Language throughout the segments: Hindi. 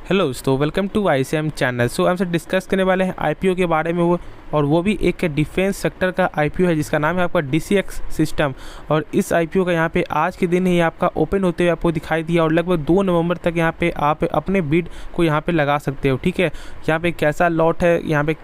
हेलो दोस्तों, वेलकम टू ICM चैनल। सो हमसे डिस्कस करने वाले हैं आईपीओ के बारे में, वो भी एक डिफेंस सेक्टर का आईपीओ है जिसका नाम है आपका DCX सिस्टम। और इस आईपीओ का यहाँ पे आज के दिन ही आपका ओपन होते हुए आपको दिखाई दिया और लगभग 2 नवंबर तक यहाँ पे आप अपने बिड को यहाँ पे लगा सकते हो। ठीक है, यहाँ पे कैसा लॉट है, यहाँ पे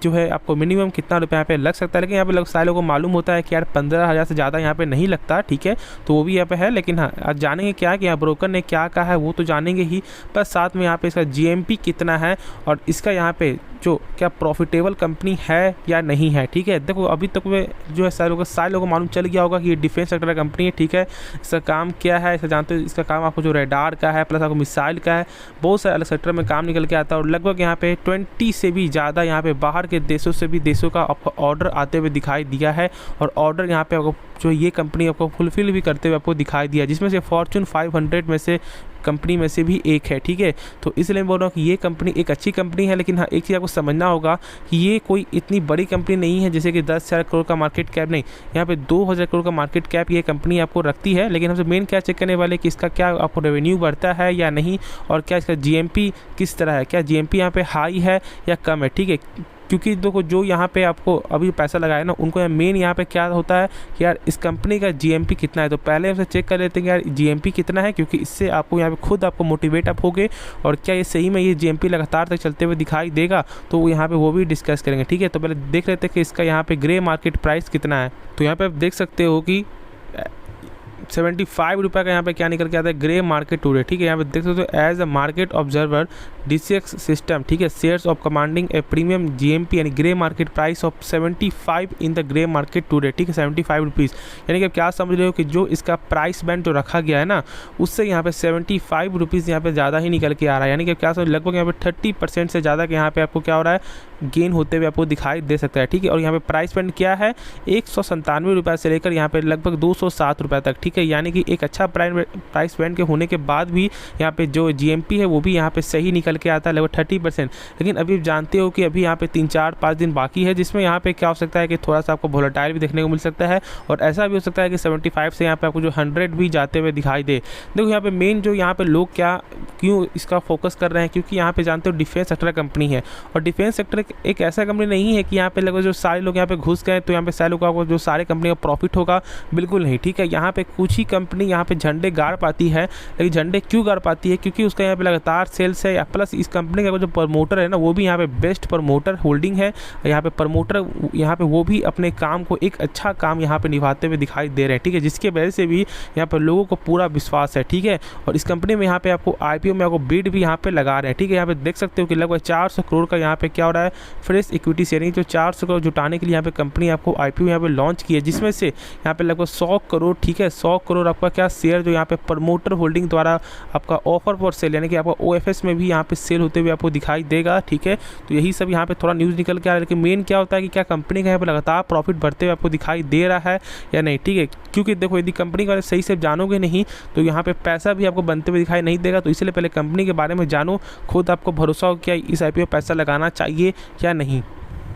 जो है आपको मिनिमम कितना रुपये यहाँ पे लग सकता है, लेकिन यहाँ पे लोग सारे लोगों को मालूम होता है कि यार 15,000 से ज़्यादा यहाँ पे नहीं लगता। ठीक है, तो वो भी यहाँ पे है, लेकिन हाँ आज जानेंगे क्या है कि यहाँ ब्रोकर ने क्या कहा है वो तो जानेंगे ही, प्लस साथ में यहाँ पे इसका GMP कितना है और इसका यहाँ पे जो क्या प्रॉफिटेबल कंपनी है या नहीं है। ठीक है, देखो अभी तक में जो है सारे लोगों को मालूम चल गया होगा कि ये डिफेंस सेक्टर का कंपनी है। ठीक है, इसका काम क्या है, इसका जानते हो, इसका काम आपको जो रेडार का है प्लस आपको मिसाइल का है, बहुत सारे अलग सेक्टर में काम निकल के आता है और लगभग यहाँ पे 20 से भी ज़्यादा यहाँ पे बाहर के देशों से भी देशों का आपको ऑर्डर आते हुए दिखाई दिया है और ऑर्डर यहाँ पे आपको जो ये कंपनी आपको फुलफिल भी करते हुए आपको दिखाई दिया, जिसमें से फॉर्च्यून 500 में से कंपनी में से भी एक है। ठीक है, तो इसलिए मैं बोल रहा हूँ कि ये कंपनी एक अच्छी कंपनी है, लेकिन हाँ एक चीज़ आपको समझना होगा कि ये कोई इतनी बड़ी कंपनी नहीं है जैसे कि 10,000 करोड़ का मार्केट कैप नहीं, यहाँ पे 2,000 करोड़ का मार्केट कैप ये कंपनी आपको रखती है। लेकिन हमसे मेन क्या चेक करने वाले कि इसका क्या आपको रेवेन्यू बढ़ता है या नहीं और क्या इसका GMP किस तरह है, क्या GMP यहाँ पे हाई है या कम है। ठीक है, क्योंकि देखो जो यहाँ पे आपको अभी पैसा लगाया ना उनको मेन यहाँ पे क्या होता है कि यार इस कंपनी का GMP कितना है, तो पहले हमसे चेक कर लेते हैं कि यार GMP कितना है, क्योंकि इससे आपको यहाँ पे खुद आपको मोटिवेट अप होगे और क्या ये सही में ये GMP लगातार तक चलते हुए दिखाई देगा, तो यहाँ पे वो भी डिस्कस करेंगे। ठीक है, तो पहले देख लेते हैं कि इसका यहाँ पे ग्रे मार्केट प्राइस कितना है। तो यहाँ पे आप देख सकते हो कि 75 रुपये का यहाँ पे क्या निकल के आता है ग्रे मार्केट टुडे। ठीक है, यहाँ पे देख सकते हो as a market observer DCX system. ठीक है, shares of commanding a premium GMP यानी grey market price of 75 in the grey market today. ठीक है, 75 रुपीज़, यानी कि आप क्या समझ रहे हो कि जो इसका प्राइस बैंड जो रखा गया है ना उससे यहाँ पे 75 रुपीज़ यहाँ पे ज़्यादा ही निकल के आ रहा है, यानी कि क्या समझ लगभग यहाँ पे 30% से ज़्यादा के यहाँ पे आपको क्या हो रहा है गेन होते हुए आपको दिखाई दे सकता है। ठीक है, और यहाँ पे प्राइस बैंड क्या है 197 रुपये से लेकर यहाँ पे लगभग 207 रुपये तक। ठीक है, यानी कि एक अच्छा प्राइस बैंड के होने के बाद भी यहाँ पे जो GMP है वो भी यहाँ पे सही निकल के आता है लगभग 30%। लेकिन अभी जानते हो कि अभी यहाँ पे 3-4-5 दिन बाकी है, जिसमें यहाँ पे क्या हो सकता है कि थोड़ा सा आपको वोलेटाइल भी देखने को मिल सकता है और ऐसा भी हो सकता है कि 75 से यहाँ पे आपको जो 100 भी जाते हुए दिखाई दे। देखो यहाँ पे मेन जो यहाँ पे लोग क्यों इसका फोकस कर रहे हैं, क्योंकि यहाँ पे जानते हो डिफेंस सेक्टर कंपनी है और डिफेंस सेक्टर एक ऐसा कंपनी नहीं है कि यहाँ पे लगभग जो सारे लोग यहाँ पे घुस गए तो यहाँ पे सारे लोगों को जो सारे कंपनी का प्रॉफिट होगा, बिल्कुल नहीं। ठीक है, यहाँ पे कुछ ही कंपनी यहाँ पे झंडे गाड़ पाती है, लेकिन झंडे क्यों गाड़ पाती है, क्योंकि उसका यहाँ पे लगातार सेल्स है, प्लस इस कंपनी का जो प्रमोटर है ना वो भी यहाँ पे बेस्ट प्रमोटर होल्डिंग है। यहाँ पे प्रमोटर यहाँ पे वो भी अपने काम को एक अच्छा काम यहाँ पे निभाते हुए दिखाई दे रहे हैं। ठीक है, जिसके वजह से भी यहाँ पर लोगों को पूरा विश्वास है। ठीक है, और इस कंपनी में यहाँ पे आपको IPO में आपको बिड भी यहाँ पे लगा रहे हैं। ठीक है, यहाँ पे देख सकते हो कि लगभग 400 करोड़ का यहाँ पे क्या हो रहा है फ्रेश इक्विटी शेयरिंग, जो 400 करोड़ जुटाने के लिए यहाँ पे कंपनी आपको IPO यहाँ पे लॉन्च की है, जिसमें से यहाँ पे लगभग 100 करोड़। ठीक है, 100 करोड़ आपका क्या शेयर जो यहाँ पे प्रमोटर होल्डिंग द्वारा आपका ऑफर फॉर सेल यानी कि आपका OFS में भी यहाँ पे सेल होते हुए आपको दिखाई देगा। ठीक है, तो यही सब यहाँ पे थोड़ा न्यूज़ निकल के आ रहा है, लेकिन मेन क्या होता है कि क्या कंपनी का यहाँ पे लगातार प्रॉफिट बढ़ते हुए आपको दिखाई दे रहा है या नहीं। ठीक है, क्योंकि देखो यदि कंपनी के बारे में सही से जानोगे नहीं तो यहाँ पे पैसा भी आपको बनते हुए दिखाई नहीं देगा, तो इसलिए पहले कंपनी के बारे में जानो, खुद आपको भरोसा हो क्या इस IPO पैसा लगाना चाहिए या नहीं।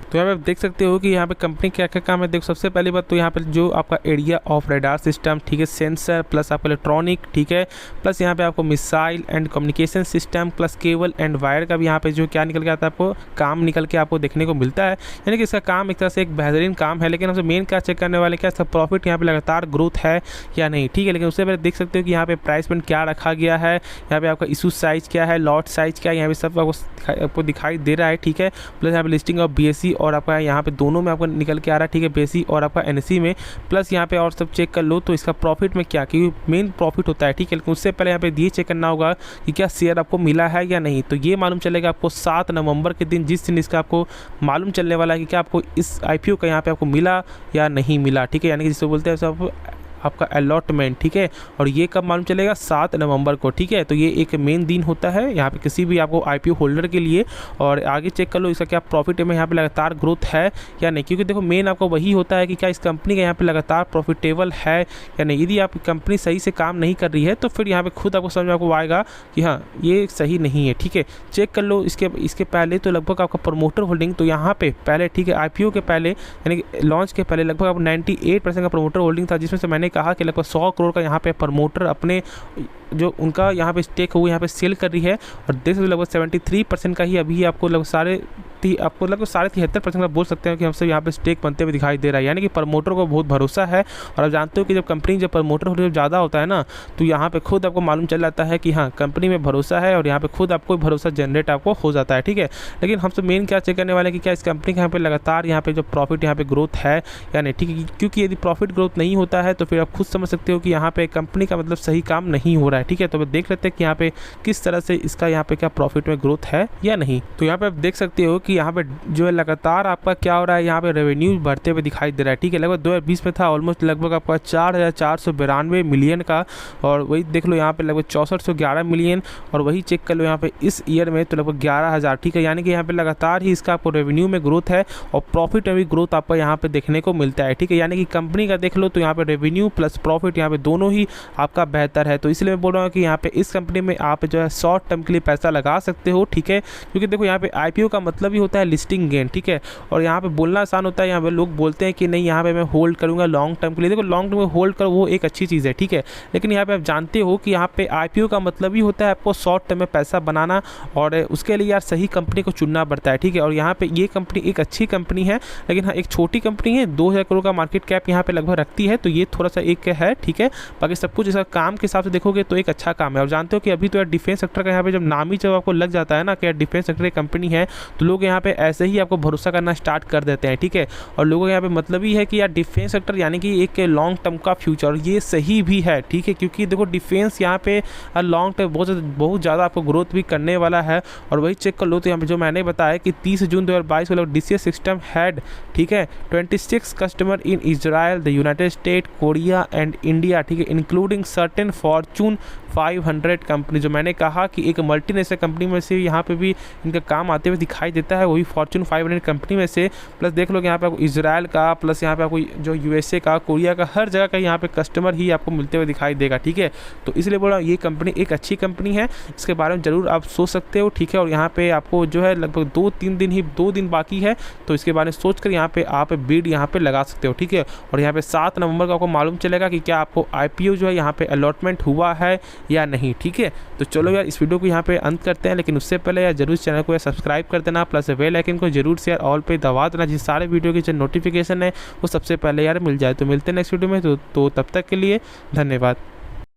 तो यहाँ पे आप देख सकते हो कि यहाँ पे कंपनी क्या क्या काम है। देखो सबसे पहली बात तो यहाँ पे जो आपका एरिया ऑफ रेडार सिस्टम, ठीक है, सेंसर प्लस आपका इलेक्ट्रॉनिक, ठीक है, प्लस यहाँ पे आपको missile and communication system plus cable and wire का भी यहाँ पे जो क्या निकल के आता है आपको काम निकल के आपको देखने को मिलता है, यानी कि इसका काम एक तरह से एक बेहतरीन काम है। लेकिन हमसे मेन क्या चेक करने वाले क्या इसका प्रॉफिट यहाँ पे लगातार ग्रोथ है या नहीं। ठीक है, लेकिन उससे पहले देख सकते हो कि यहाँ पे प्राइस पॉइंट क्या रखा गया है, यहाँ पे आपका इशू साइज क्या है, लॉट साइज क्या है, यहाँ पे सब आपको दिखाई दे रहा है। ठीक है, प्लस यहाँ पे लिस्टिंग ऑफ BSE और आपका यहाँ पे दोनों में आपको निकल के आ रहा है। ठीक है, BSE और आपका NSE में, प्लस यहाँ पे और सब चेक कर लो तो इसका प्रॉफिट में क्या, क्योंकि मेन प्रॉफिट होता है। ठीक है, लेकिन उससे पहले यहाँ पे ये चेक करना होगा कि क्या शेयर आपको मिला है या नहीं। तो ये मालूम चलेगा आपको 7 नवंबर के दिन, जिस दिन इसका आपको मालूम चलने वाला है कि क्या आपको इस IPO का यहाँ पे आपको मिला या नहीं मिला। ठीक है, यानी कि जिसको बोलते हैं आपका अलॉटमेंट। ठीक है, और ये कब मालूम चलेगा 7 नवंबर को। ठीक है, तो ये एक मेन दिन होता है यहाँ पे किसी भी आपको IPO होल्डर के लिए। और आगे चेक कर लो इसका क्या प्रॉफिट में यहाँ पे लगातार ग्रोथ है या नहीं, क्योंकि देखो मेन आपको वही होता है कि क्या इस कंपनी का यहाँ पे लगातार प्रॉफिटेबल है या नहीं। यदि आप कंपनी सही से काम नहीं कर रही है तो फिर यहाँ पे खुद आपको समझ में आपको आएगा कि हाँ ये सही नहीं है। ठीक है, चेक कर लो इसके पहले तो लगभग आपका प्रमोटर होल्डिंग तो यहाँ पे पहले, ठीक है, IPO के पहले यानी कि लॉन्च के पहले लगभग आप 98% का प्रमोटर होल्डिंग था, जिसमें से मैंने कहा कि लगभग 100 करोड़ का यहाँ पे प्रमोटर अपने जो उनका यहाँ पे स्टेक है वो यहाँ पे सेल कर रही है। और देख सकते लगभग 73% का ही अभी आपको लगभग आपको लगभग 73.5% का बोल सकते हैं कि हमसे यहाँ पे स्टेक बनते हुए दिखाई दे रहा है, यानी कि प्रमोटर को बहुत भरोसा है। और आप जानते हो कि जब कंपनी जब प्रमोटर जब ज़्यादा होता है ना, तो यहाँ पे खुद आपको मालूम चल जाता है कि हाँ कंपनी में भरोसा है और यहाँ पे खुद आपको भरोसा जनरेट आपको हो जाता है, ठीक है। लेकिन हमसे मेन क्या चेक करने वाले हैं कि क्या इस कंपनी के यहाँ पे लगातार यहाँ पे जो प्रॉफिट यहाँ पे ग्रोथ है या नहीं, ठीक है। क्योंकि यदि प्रॉफिट ग्रोथ नहीं होता है तो फिर आप खुद समझ सकते हो कि यहाँ पे कंपनी का मतलब सही काम नहीं हो रहा है, ठीक है। तो देख लेते हैं कि यहाँ पे किस तरह से इसका यहाँ पे क्या प्रॉफिट में ग्रोथ है या नहीं। तो यहाँ पे आप देख सकते हो कि यहाँ पे जो है लगातार आपका क्या हो रहा है, यहाँ पे रेवेन्यू बढ़ते हुए दिखाई दे रहा है, ठीक है। लगभग 2020 में था ऑलमोस्ट लगभग आपका 4,492 मिलियन का, और वही देख लो यहाँ पे लगभग 6411 मिलियन, और वही चेक कर लो यहाँ पे इस ईयर में तो लगभग 11,000, ठीक है। यानी कि यहाँ पे लगातार ही इसका आपको रेवेन्यू में ग्रोथ है और प्रॉफिट में भी ग्रोथ आपको यहाँ पे देखने को मिलता है, ठीक है। यानी कि कंपनी का देख लो तो यहाँ पे रेवेन्यू प्लस प्रॉफिट यहाँ पे दोनों ही आपका बेहतर है। तो इसलिए मैं बोल रहा हूँ कि यहाँ पे इस कंपनी में आप जो है शॉर्ट टर्म के लिए पैसा लगा सकते हो, ठीक है। क्योंकि देखो यहाँ पे आईपीओ का मतलब ही होता है लिस्टिंग गेन, ठीक है। और यहाँ पे बोलना आसान होता है, यहाँ पे लोग बोलते हैं कि नहीं यहाँ पे मैं होल्ड करूँगा लॉन्ग टर्म के लिए। देखो लॉन्ग टर्म में होल्ड करो वो एक अच्छी चीज़ है, ठीक है। लेकिन यहाँ पे आप जानते हो कि यहाँ पे आईपीओ का मतलब ही होता है आपको शॉर्ट टर्म में पैसा बनाना, और उसके लिए यार सही कंपनी को चुनना पड़ता है, ठीक है। और यहाँ पे ये कंपनी एक अच्छी कंपनी है, लेकिन हाँ एक छोटी कंपनी है, 2000 करोड़ का मार्केट कैप यहाँ पे लगभग रखती है, तो ये थोड़ा सा एक है, ठीक है। बाकी सब कुछ इसका काम के हिसाब से देखोगे तो एक अच्छा काम है। और जानते हो कि अभी तो यार डिफेंस सेक्टर का यहाँ पे जब नाम ही जब आपको लग जाता है ना कि यार डिफेंस सेक्टर की कंपनी है, तो लोग यहाँ पे ऐसे ही आपको भरोसा करना स्टार्ट कर देते हैं, ठीक है। और लोगों का यहाँ पे मतलब ही है कि यार डिफेंस सेक्टर यानी कि एक लॉन्ग टर्म का फ्यूचर, ये सही भी है, ठीक है। क्योंकि देखो डिफेंस यहाँ पे लॉन्ग टर्म बहुत ज़्यादा आपको ग्रोथ भी करने वाला है। और वही चेक कर लो तो यहाँ पे जो मैंने बताया कि 30 जून 2022 को लोग DCS सिस्टम हैड, ठीक है, 26 customer in Israel, the United state, Korea and India, ठीक है, इंक्लूडिंग सर्टेन फॉर्चून 500 कंपनी। जो मैंने कहा कि एक मल्टीनेशनल कंपनी में से यहाँ पे भी इनका काम आते हुए दिखाई देता है, वही फॉर्चून 500 कंपनी में से। प्लस देख लो कि यहाँ पे आपको इजराइल का, प्लस यहाँ पे आपको जो USA का, कोरिया का, हर जगह का यहाँ पे कस्टमर ही आपको मिलते हुए दिखाई देगा, ठीक है। तो इसलिए बोला ये कंपनी एक अच्छी कंपनी है, इसके बारे में ज़रूर आप सोच सकते हो, ठीक है। और यहाँ पे आपको जो है लगभग 2 दिन बाकी है, तो इसके बारे में सोच कर यहाँ पे आप बिड यहाँ पे लगा सकते हो, ठीक है। और यहाँ पे 7 नवंबर को आपको मालूम चलेगा कि क्या आपको IPO जो है यहाँ पे अलॉटमेंट हुआ है या नहीं, ठीक है। तो चलो यार इस वीडियो को यहाँ पे अंत करते हैं, लेकिन उससे पहले यार जरूर चैनल को सब्सक्राइब कर देना, प्लस बेल आइकन को जरूर से यार ऑल पे दबा देना, जिस सारे वीडियो की जो नोटिफिकेशन है वो सबसे पहले यार मिल जाए। तो मिलते हैं नेक्स्ट वीडियो में, तो तब तक के लिए धन्यवाद।